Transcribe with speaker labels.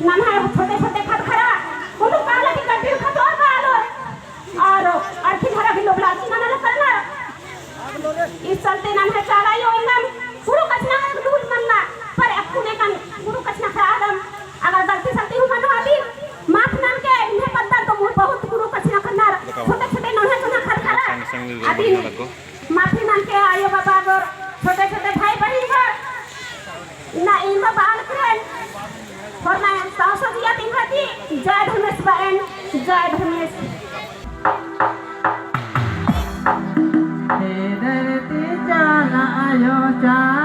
Speaker 1: नन्हा छोटे छोटे खटखरा उनको काला की गड्डी खतोर कालो और अर्थी भरा भी लोग लाची ना करना इस चलते नन्हा चारा यो इंगम गुरु कचना दूध मनना पर अकुने का गुरु कचना खरादम अगर गलती सलती हूं मनो अभी माफ नाम के इन्हें बदल तो बहुत गुरु कचना करना छोटे छोटे नन्हा चना खटखरा अभी माफी नाम के आयो बाबा और छोटे छोटे भाई बहन का ना इनका बाल करें और मैं सासु दिया तिहाती जय धर्मेश बहन जय धर्मेश
Speaker 2: धरती चला आयो चा